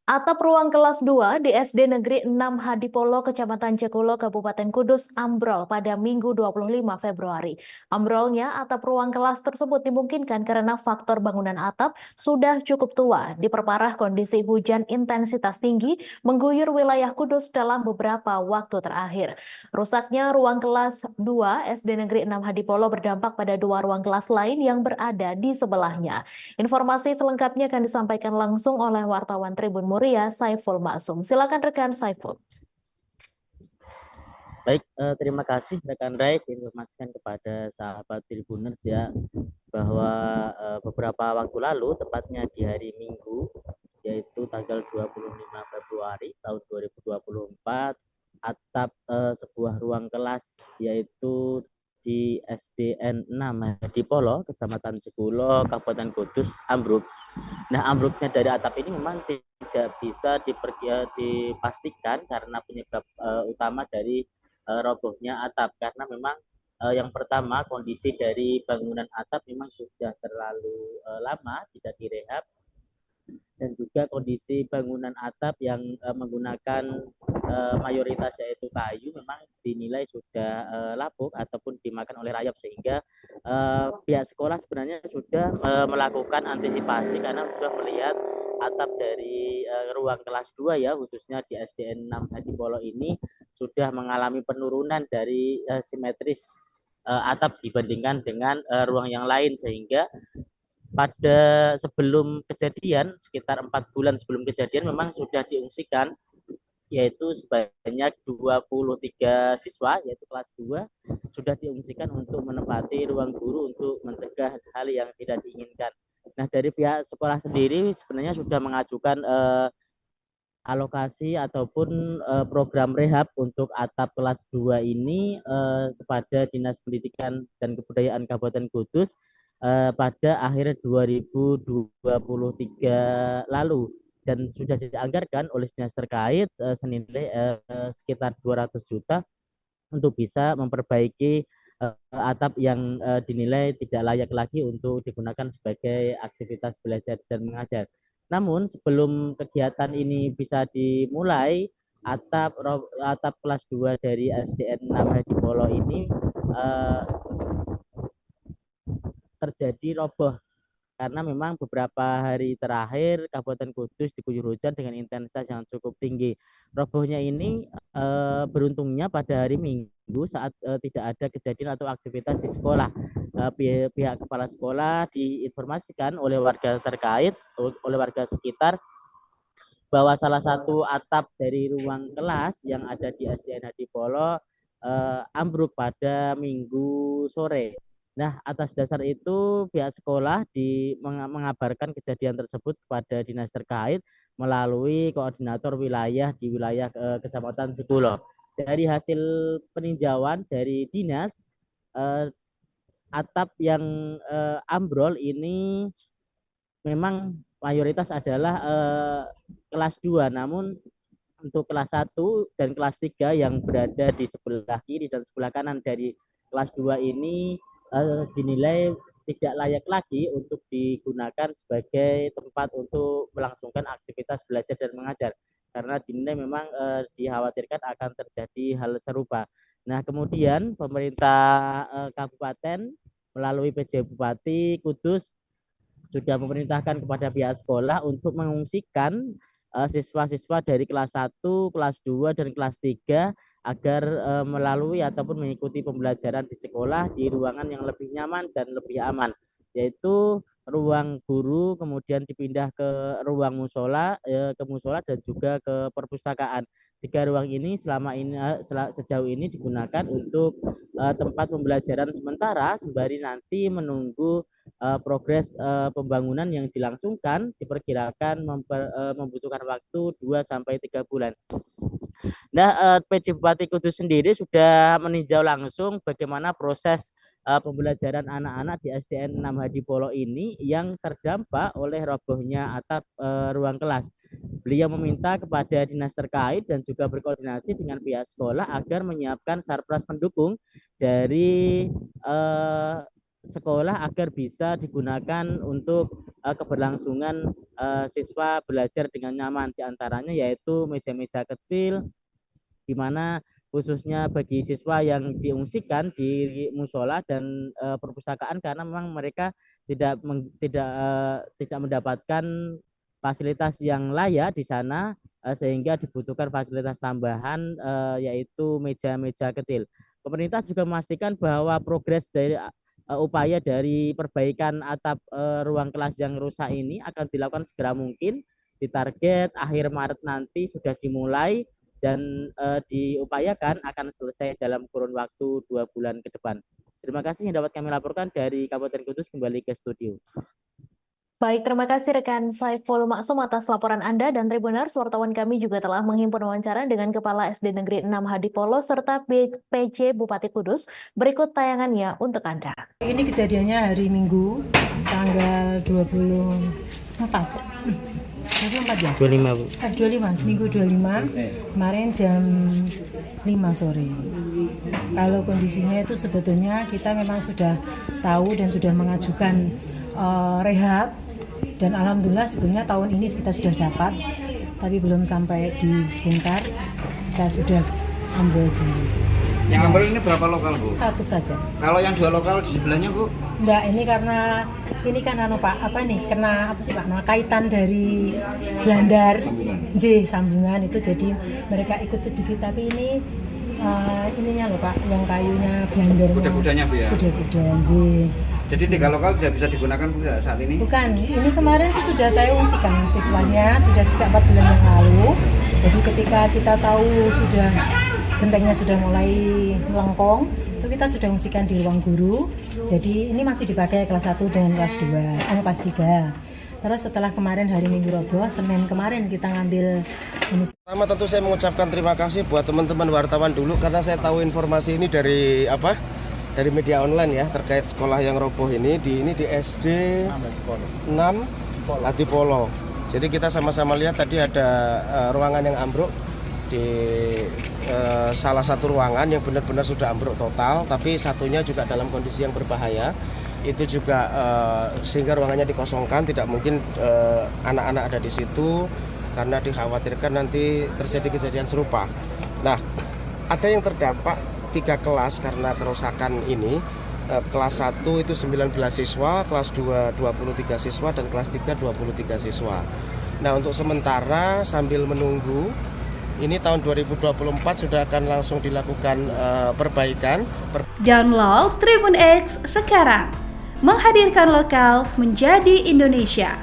Atap ruang kelas 2 di SD Negeri 6 Hadipolo, Kecamatan Jekulo, Kabupaten Kudus, ambrol pada Minggu 25 Februari. Ambrolnya atap ruang kelas tersebut dimungkinkan karena faktor bangunan atap sudah cukup tua, diperparah kondisi hujan intensitas tinggi mengguyur wilayah Kudus dalam beberapa waktu terakhir. Rusaknya ruang kelas 2 SD Negeri 6 Hadipolo berdampak pada dua ruang kelas lain yang berada di sebelahnya. Informasi selengkapnya akan disampaikan langsung oleh wartawan Tribun Muria, Saiful Maksum. Silakan rekan Saiful. Baik, terima kasih rekan Rai informasikan kepada sahabat Tribuners ya bahwa beberapa waktu lalu tepatnya di hari Minggu yaitu tanggal 25 Februari tahun 2024 atap sebuah ruang kelas yaitu di SDN 6 di Polo, Kecamatan Jekulo, Kabupaten Kudus ambruk. Nah, ambruknya dari atap ini memang tidak bisa dipastikan karena penyebab utama dari robohnya atap karena memang yang pertama kondisi dari bangunan atap memang sudah terlalu lama tidak direhab dan juga kondisi bangunan atap yang menggunakan mayoritas yaitu kayu memang dinilai sudah lapuk ataupun dimakan oleh rayap sehingga pihak sekolah sebenarnya sudah melakukan antisipasi karena sudah melihat atap dari ruang kelas 2 ya khususnya di SDN 6 Hadipolo ini sudah mengalami penurunan dari simetris atap dibandingkan dengan ruang yang lain sehingga pada sebelum kejadian sekitar 4 bulan sebelum kejadian memang sudah diungsikan yaitu sebanyak 23 siswa yaitu kelas 2 sudah diungsikan untuk menempati ruang guru untuk mencegah hal yang tidak diinginkan. Nah, dari pihak sekolah sendiri sebenarnya sudah mengajukan alokasi ataupun program rehab untuk atap kelas 2 ini kepada Dinas Pendidikan dan Kebudayaan Kabupaten Kudus pada akhir 2023 lalu dan sudah dianggarkan oleh dinas terkait senilai sekitar 200 juta untuk bisa memperbaiki atap yang dinilai tidak layak lagi untuk digunakan sebagai aktivitas belajar dan mengajar. Namun sebelum kegiatan ini bisa dimulai, atap kelas 2 dari SDN 6 Hadipolo ini terjadi roboh karena memang beberapa hari terakhir Kabupaten Kudus diguyur hujan dengan intensitas yang cukup tinggi. Robohnya ini beruntungnya pada hari Minggu saat tidak ada kejadian atau aktivitas di sekolah. Pihak kepala sekolah diinformasikan oleh warga terkait, oleh warga sekitar bahwa salah satu atap dari ruang kelas yang ada di SDN Hadipolo ambruk pada Minggu sore. Nah, atas dasar itu pihak sekolah mengabarkan kejadian tersebut kepada dinas terkait melalui koordinator wilayah di wilayah Kecamatan Jekulo. Dari hasil peninjauan dari dinas, atap yang ambrol ini memang mayoritas adalah kelas 2, namun untuk kelas 1 dan kelas 3 yang berada di sebelah kiri dan sebelah kanan dari kelas 2 ini dinilai tidak layak lagi untuk digunakan sebagai tempat untuk melangsungkan aktivitas belajar dan mengajar karena dinilai memang dikhawatirkan akan terjadi hal serupa. Nah, kemudian pemerintah kabupaten melalui PJ Bupati Kudus sudah memerintahkan kepada pihak sekolah untuk mengungsikan siswa-siswa dari kelas 1, kelas 2, dan kelas 3 agar melalui ataupun mengikuti pembelajaran di sekolah di ruangan yang lebih nyaman dan lebih aman, yaitu ruang guru, kemudian dipindah ke ruang musola, ke musola dan juga ke perpustakaan. Tiga ruang ini sejauh ini digunakan untuk tempat pembelajaran sementara sembari nanti menunggu progres pembangunan yang dilangsungkan diperkirakan membutuhkan waktu 2 sampai 3 bulan. Nah, PJ Bupati Kudus sendiri sudah meninjau langsung bagaimana proses pembelajaran anak-anak di SDN 6 Hadipolo ini yang terdampak oleh robohnya atap ruang kelas. Beliau meminta kepada dinas terkait dan juga berkoordinasi dengan pihak sekolah agar menyiapkan sarpras pendukung dari sekolah agar bisa digunakan untuk keberlangsungan siswa belajar dengan nyaman. Di antaranya yaitu meja-meja kecil, di mana khususnya bagi siswa yang diungsikan di musola dan perpustakaan, karena memang mereka tidak mendapatkan fasilitas yang layak di sana, sehingga dibutuhkan fasilitas tambahan, yaitu meja-meja kecil. Pemerintah juga memastikan bahwa progres dari upaya dari perbaikan atap ruang kelas yang rusak ini akan dilakukan segera mungkin. Ditarget akhir Maret nanti sudah dimulai dan diupayakan akan selesai dalam kurun waktu 2 bulan ke depan. Terima kasih yang dapat kami laporkan dari Kabupaten Kudus. Kembali ke studio. Baik, terima kasih rekan Saiful Maksum atas laporan Anda, dan Tribuners, wartawan kami juga telah menghimpun wawancara dengan Kepala SD Negeri 6 Hadipolo serta PJ Bupati Kudus. Berikut tayangannya untuk Anda. Ini kejadiannya hari Minggu, tanggal 24 ya? 25, Bu. 25, Minggu 25, kemarin jam 5 sore. Kalau kondisinya itu sebetulnya kita memang sudah tahu dan sudah mengajukan rehab, dan alhamdulillah sebenarnya tahun ini kita sudah dapat, tapi belum sampai dibongkar, kita sudah ambil dulu. Yang ambil ini berapa lokal, Bu? Satu saja. Kalau yang 2 lokal di sebelahnya, Bu? Enggak, ini karena ini kan Pak, apa nih? Kena apa sih Pak? Nah, kaitan dari blandar. Sambungan itu, jadi mereka ikut sedikit, tapi ini ininya loh Pak, yang kayunya blandarnya. Kuda-kudanya, Bu ya. Kuda-kuda, Jadi 3 lokal sudah bisa digunakan, Bu, saat ini? Bukan, ini kemarin itu sudah saya ungsikan siswanya, sudah sejak 4 bulan yang lalu. Jadi ketika kita tahu sudah gentengnya sudah mulai melengkung, itu kita sudah ungsikan di ruang guru. Jadi ini masih dipakai kelas 1 dengan kelas 2, kelas 3. Terus setelah kemarin hari Minggu roboh, Senin kemarin kita ngambil ini. Pertama tentu saya mengucapkan terima kasih buat teman-teman wartawan dulu, karena saya tahu informasi ini dari dari media online ya, terkait sekolah yang roboh ini di SD 6 Hadipolo. Jadi kita sama-sama lihat tadi ada ruangan yang ambruk di salah satu ruangan yang benar-benar sudah ambruk total, tapi satunya juga dalam kondisi yang berbahaya. Itu juga sehingga ruangannya dikosongkan, tidak mungkin anak-anak ada di situ karena dikhawatirkan nanti terjadi kejadian serupa. Nah, ada yang terdampak 3 kelas karena kerusakan ini. Kelas 1 itu 19 siswa, kelas 2 23 siswa, dan kelas 3 23 siswa. Nah, untuk sementara sambil menunggu, ini tahun 2024 sudah akan langsung dilakukan perbaikan. Download Tribun X sekarang, menghadirkan lokal menjadi Indonesia.